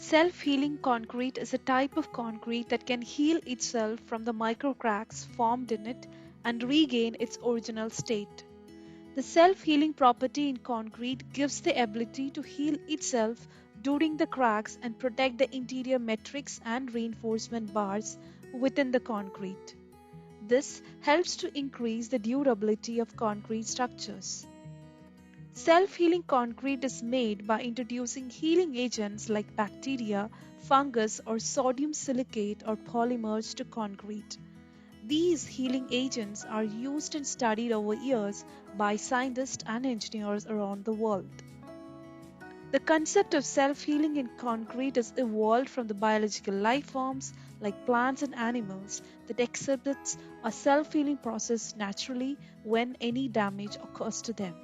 Self-healing concrete is a type of concrete that can heal itself from the microcracks formed in it and regain its original state. The self-healing property in concrete gives the ability to heal itself during the cracks and protect the interior matrix and reinforcement bars within the concrete. This helps to increase the durability of concrete structures. Self-healing concrete is made by introducing healing agents like bacteria, fungus, or sodium silicate or polymers to concrete. These healing agents are used and studied over years by scientists and engineers around the world. The concept of self-healing in concrete is evolved from the biological life forms like plants and animals that exhibits a self-healing process naturally when any damage occurs to them.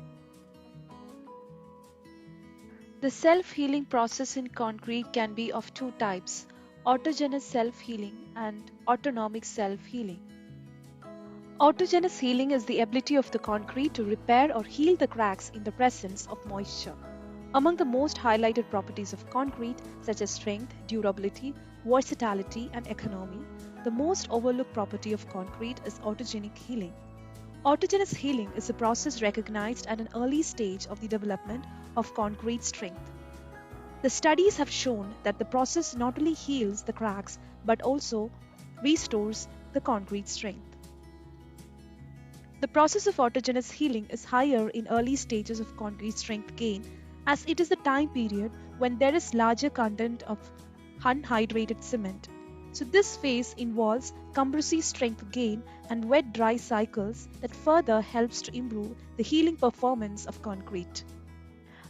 The self-healing process in concrete can be of two types: autogenous self-healing and autonomic self-healing. Autogenous healing is the ability of the concrete to repair or heal the cracks in the presence of moisture. Among the most highlighted properties of concrete, such as strength, durability, versatility, and economy, the most overlooked property of concrete is autogenic healing. Autogenous healing is a process recognized at an early stage of the development of concrete strength. The studies have shown that the process not only heals the cracks but also restores the concrete strength. The process of autogenous healing is higher in early stages of concrete strength gain, as it is the time period when there is larger content of unhydrated cement. So this phase involves compressive strength gain and wet-dry cycles that further helps to improve the healing performance of concrete.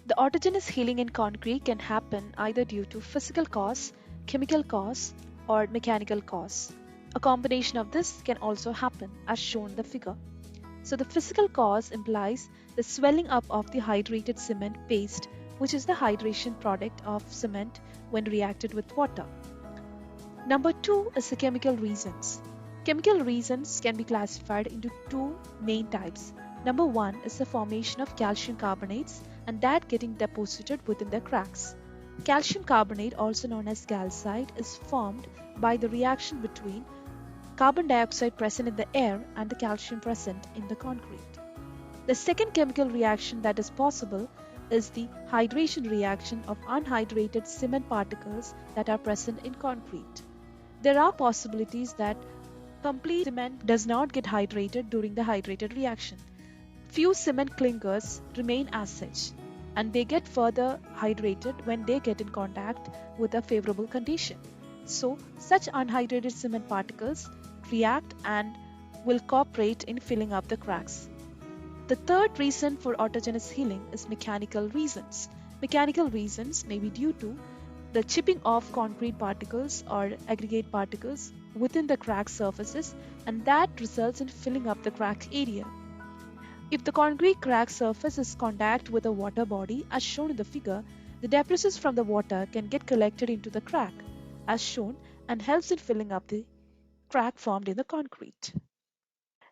The autogenous healing in concrete can happen either due to physical cause, chemical cause, or mechanical cause. A combination of this can also happen as shown in the figure. So the physical cause implies the swelling up of the hydrated cement paste, which is the hydration product of cement when reacted with water. Number two is the chemical reasons. Chemical reasons can be classified into two main types. Number one is the formation of calcium carbonates and that getting deposited within the cracks. Calcium carbonate, also known as calcite, is formed by the reaction between carbon dioxide present in the air and the calcium present in the concrete. The second chemical reaction that is possible is the hydration reaction of unhydrated cement particles that are present in concrete. There are possibilities that complete cement does not get hydrated during the hydrated reaction. Few cement clinkers remain as such, and they get further hydrated when they get in contact with a favorable condition. So, such unhydrated cement particles react and will cooperate in filling up the cracks. The third reason for autogenous healing is mechanical reasons. Mechanical reasons may be due to the chipping off concrete particles or aggregate particles within the crack surfaces, and that results in filling up the crack area. If the concrete crack surface is contact with a water body as shown in the figure, the debris from the water can get collected into the crack as shown and helps in filling up the crack formed in the concrete.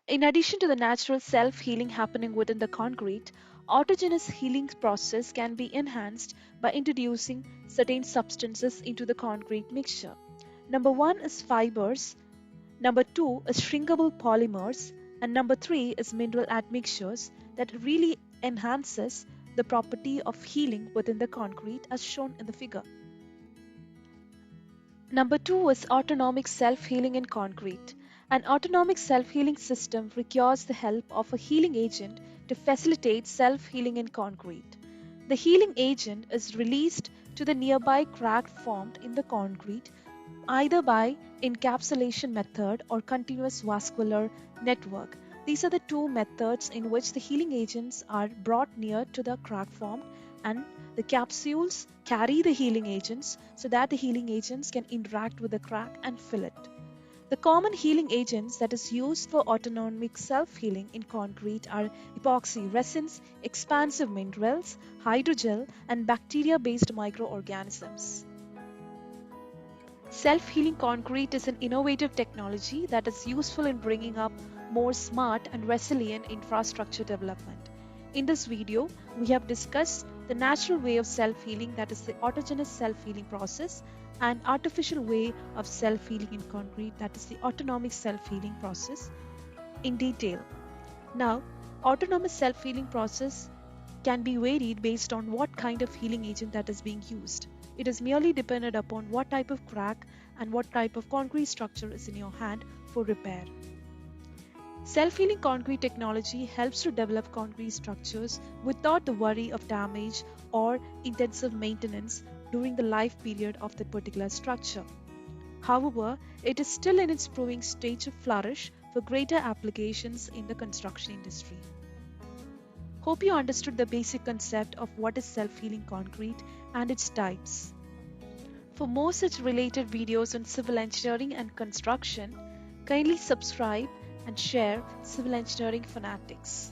In addition to the natural self-healing happening within the concrete, autogenous healing process can be enhanced by introducing certain substances into the concrete mixture. Number one is fibers, number two is shrinkable polymers, and number three is mineral admixtures that really enhances the property of healing within the concrete as shown in the figure. Number two is autonomic self-healing in concrete. An autonomic self-healing system requires the help of a healing agent to facilitate self-healing in concrete. The healing agent is released to the nearby crack formed in the concrete either by encapsulation method or continuous vascular network. These are the two methods in which the healing agents are brought near to the crack formed, and the capsules carry the healing agents so that the healing agents can interact with the crack and fill it. The common healing agents that is used for autonomic self-healing in concrete are epoxy resins, expansive minerals, hydrogel, and bacteria-based microorganisms. Self-healing concrete is an innovative technology that is useful in bringing up more smart and resilient infrastructure development. In this video, we have discussed the natural way of self-healing, that is the autogenous self-healing process, and artificial way of self-healing in concrete, that is the autonomic self-healing process, in detail. Now, autonomous self-healing process can be varied based on what kind of healing agent that is being used. It is merely dependent upon what type of crack and what type of concrete structure is in your hand for repair. Self-healing concrete technology helps to develop concrete structures without the worry of damage or intensive maintenance during the life period of the particular structure. However, it is still in its proving stage to flourish for greater applications in the construction industry. Hope you understood the basic concept of what is self-healing concrete and its types. For more such related videos on civil engineering and construction, kindly subscribe and share Civil Engineering Fanatics.